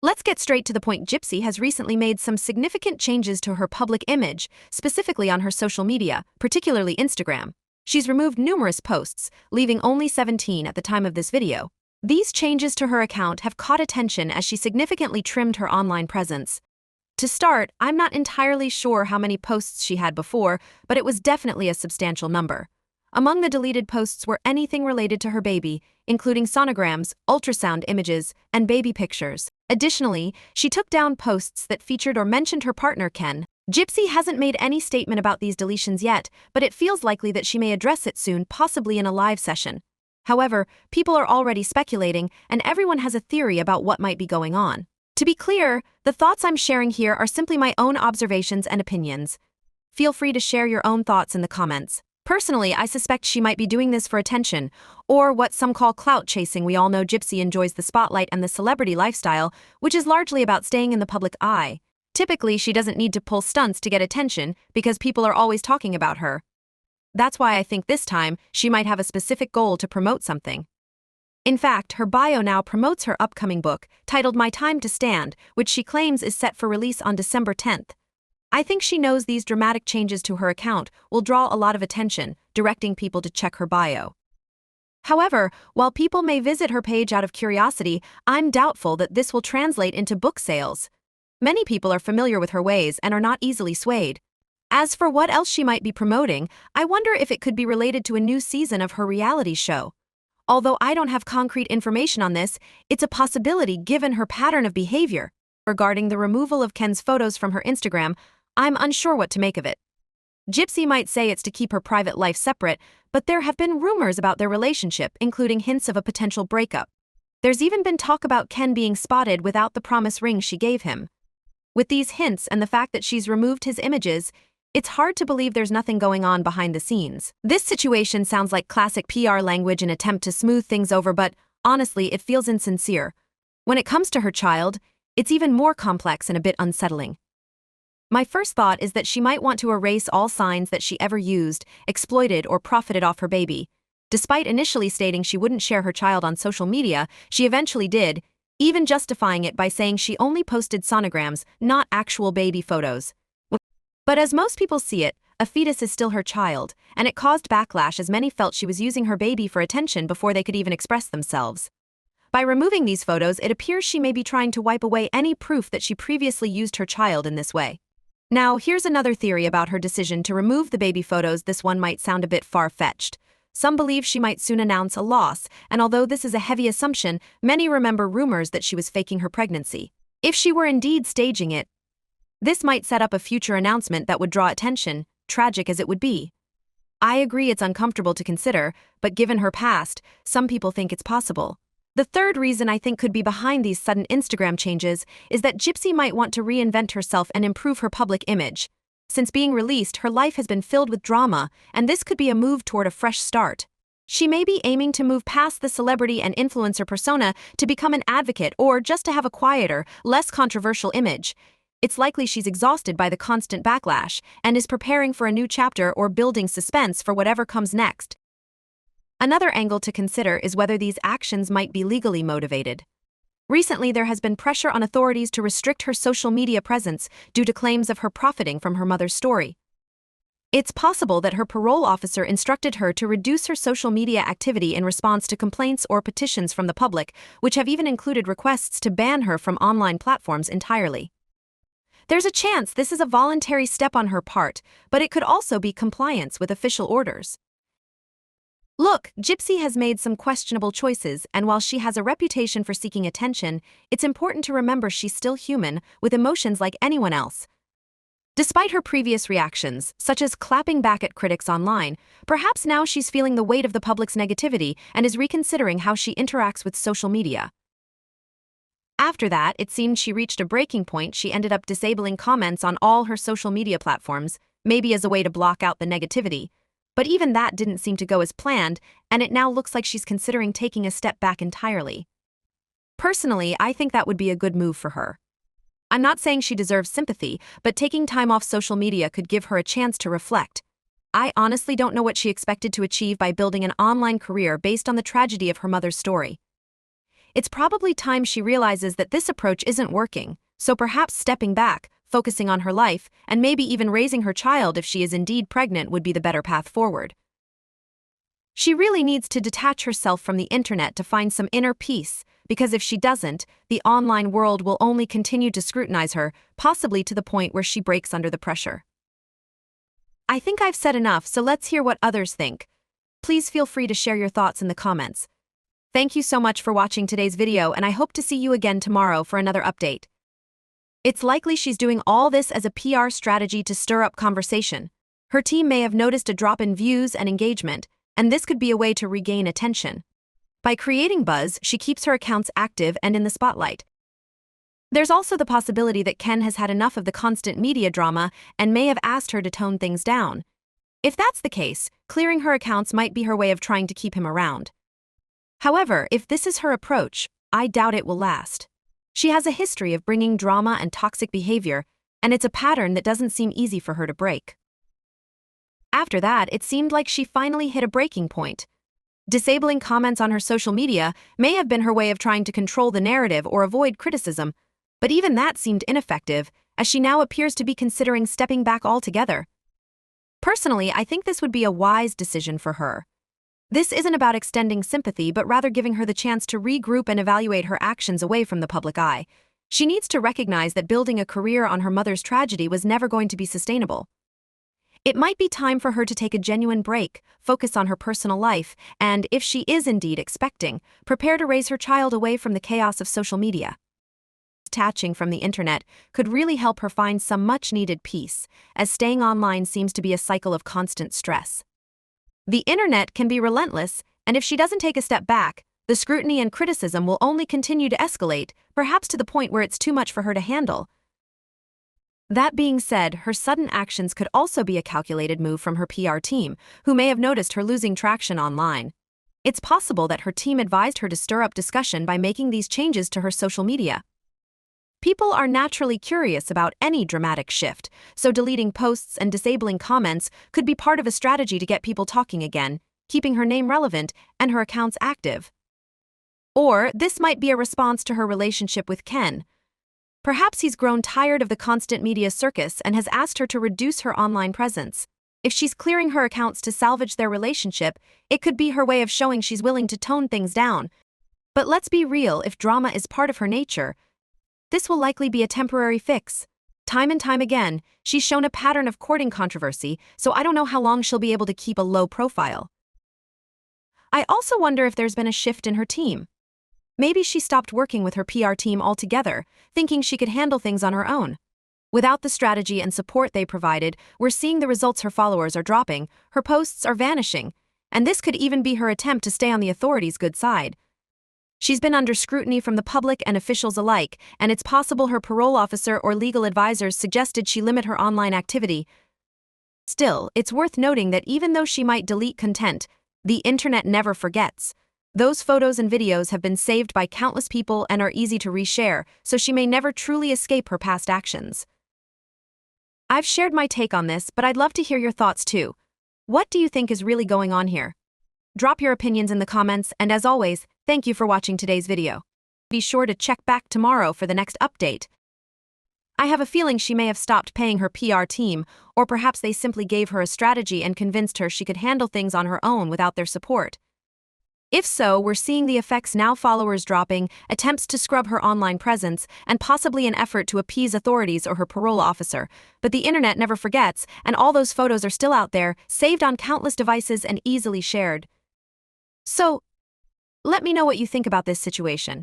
Let's get straight to the point. Gypsy has recently made some significant changes to her public image, specifically on her social media, particularly Instagram. She's removed numerous posts, leaving only 17 at the time of this video. These changes to her account have caught attention as she significantly trimmed her online presence. To start, I'm not entirely sure how many posts she had before, but it was definitely a substantial number. Among the deleted posts were anything related to her baby, including sonograms, ultrasound images, and baby pictures. Additionally, she took down posts that featured or mentioned her partner Ken. Gypsy hasn't made any statement about these deletions yet, but it feels likely that she may address it soon, possibly in a live session. However, people are already speculating, and everyone has a theory about what might be going on. To be clear, the thoughts I'm sharing here are simply my own observations and opinions. Feel free to share your own thoughts in the comments. Personally, I suspect she might be doing this for attention, or what some call clout chasing. We all know Gypsy enjoys the spotlight and the celebrity lifestyle, which is largely about staying in the public eye. Typically, she doesn't need to pull stunts to get attention because people are always talking about her. That's why I think this time she might have a specific goal to promote something. In fact, her bio now promotes her upcoming book, titled My Time to Stand, which she claims is set for release on December 10th. I think she knows these dramatic changes to her account will draw a lot of attention, directing people to check her bio. However, while people may visit her page out of curiosity, I'm doubtful that this will translate into book sales. Many people are familiar with her ways and are not easily swayed. As for what else she might be promoting, I wonder if it could be related to a new season of her reality show. Although I don't have concrete information on this, it's a possibility given her pattern of behavior. Regarding the removal of Ken's photos from her Instagram, I'm unsure what to make of it. Gypsy might say it's to keep her private life separate, but there have been rumors about their relationship, including hints of a potential breakup. There's even been talk about Ken being spotted without the promise ring she gave him. With these hints and the fact that she's removed his images, it's hard to believe there's nothing going on behind the scenes. This situation sounds like classic PR language, an attempt to smooth things over, but honestly, it feels insincere. When it comes to her child, it's even more complex and a bit unsettling. My first thought is that she might want to erase all signs that she ever used, exploited, or profited off her baby. Despite initially stating she wouldn't share her child on social media, she eventually did, even justifying it by saying she only posted sonograms, not actual baby photos. But as most people see it, a fetus is still her child, and it caused backlash as many felt she was using her baby for attention before they could even express themselves. By removing these photos, it appears she may be trying to wipe away any proof that she previously used her child in this way. Now, here's another theory about her decision to remove the baby photos. This one might sound a bit far-fetched. Some believe she might soon announce a loss, and although this is a heavy assumption, many remember rumors that she was faking her pregnancy. If she were indeed staging it, this might set up a future announcement that would draw attention, tragic as it would be. I agree it's uncomfortable to consider, but given her past, some people think it's possible. The third reason I think could be behind these sudden Instagram changes is that Gypsy might want to reinvent herself and improve her public image. Since being released, her life has been filled with drama, and this could be a move toward a fresh start. She may be aiming to move past the celebrity and influencer persona to become an advocate or just to have a quieter, less controversial image. It's likely she's exhausted by the constant backlash and is preparing for a new chapter or building suspense for whatever comes next. Another angle to consider is whether these actions might be legally motivated. Recently, there has been pressure on authorities to restrict her social media presence due to claims of her profiting from her mother's story. It's possible that her parole officer instructed her to reduce her social media activity in response to complaints or petitions from the public, which have even included requests to ban her from online platforms entirely. There's a chance this is a voluntary step on her part, but it could also be compliance with official orders. Look, Gypsy has made some questionable choices, and while she has a reputation for seeking attention, it's important to remember she's still human, with emotions like anyone else. Despite her previous reactions, such as clapping back at critics online, perhaps now she's feeling the weight of the public's negativity and is reconsidering how she interacts with social media. After that, it seemed she reached a breaking point. She ended up disabling comments on all her social media platforms, maybe as a way to block out the negativity. But even that didn't seem to go as planned, and it now looks like she's considering taking a step back entirely. Personally, I think that would be a good move for her. I'm not saying she deserves sympathy, but taking time off social media could give her a chance to reflect. I honestly don't know what she expected to achieve by building an online career based on the tragedy of her mother's story. it's probably time she realizes that this approach isn't working, so perhaps stepping back, focusing on her life, and maybe even raising her child if she is indeed pregnant would be the better path forward. She really needs to detach herself from the internet to find some inner peace, because if she doesn't, the online world will only continue to scrutinize her, possibly to the point where she breaks under the pressure. I think I've said enough, so let's hear what others think. Please feel free to share your thoughts in the comments. Thank you so much for watching today's video, and I hope to see you again tomorrow for another update. It's likely she's doing all this as a PR strategy to stir up conversation. Her team may have noticed a drop in views and engagement, and this could be a way to regain attention. By creating buzz, she keeps her accounts active and in the spotlight. There's also the possibility that Ken has had enough of the constant media drama and may have asked her to tone things down. If that's the case, clearing her accounts might be her way of trying to keep him around. However, if this is her approach, I doubt it will last. She has a history of bringing drama and toxic behavior, and it's a pattern that doesn't seem easy for her to break. After that, it seemed like she finally hit a breaking point. Disabling comments on her social media may have been her way of trying to control the narrative or avoid criticism, but even that seemed ineffective, as she now appears to be considering stepping back altogether. Personally, I think this would be a wise decision for her. This isn't about extending sympathy, but rather giving her the chance to regroup and evaluate her actions away from the public eye. She needs to recognize that building a career on her mother's tragedy was never going to be sustainable. It might be time for her to take a genuine break, focus on her personal life, and, if she is indeed expecting, prepare to raise her child away from the chaos of social media. Detaching from the internet could really help her find some much-needed peace, as staying online seems to be a cycle of constant stress. The internet can be relentless, and if she doesn't take a step back, the scrutiny and criticism will only continue to escalate, perhaps to the point where it's too much for her to handle. That being said, her sudden actions could also be a calculated move from her PR team, who may have noticed her losing traction online. It's possible that her team advised her to stir up discussion by making these changes to her social media. People are naturally curious about any dramatic shift, so deleting posts and disabling comments could be part of a strategy to get people talking again, keeping her name relevant and her accounts active. Or this might be a response to her relationship with Ken. Perhaps he's grown tired of the constant media circus and has asked her to reduce her online presence. If she's clearing her accounts to salvage their relationship, it could be her way of showing she's willing to tone things down. But let's be real, if drama is part of her nature, this will likely be a temporary fix. Time and time again, she's shown a pattern of courting controversy, so I don't know how long she'll be able to keep a low profile. I also wonder if there's been a shift in her team. Maybe she stopped working with her PR team altogether, thinking she could handle things on her own. Without the strategy and support they provided, we're seeing the results. Her followers are dropping, her posts are vanishing, and this could even be her attempt to stay on the authorities' good side. She's been under scrutiny from the public and officials alike, and it's possible her parole officer or legal advisors suggested she limit her online activity. Still, it's worth noting that even though she might delete content, the internet never forgets. Those photos and videos have been saved by countless people and are easy to reshare, so she may never truly escape her past actions. I've shared my take on this, but I'd love to hear your thoughts too. What do you think is really going on here? Drop your opinions in the comments, and as always, thank you for watching today's video. Be sure to check back tomorrow for the next update. I have a feeling she may have stopped paying her PR team, or perhaps they simply gave her a strategy and convinced her she could handle things on her own without their support. If so, we're seeing the effects now: followers dropping, attempts to scrub her online presence, and possibly an effort to appease authorities or her parole officer. But the internet never forgets, and all those photos are still out there, saved on countless devices and easily shared. So, let me know what you think about this situation.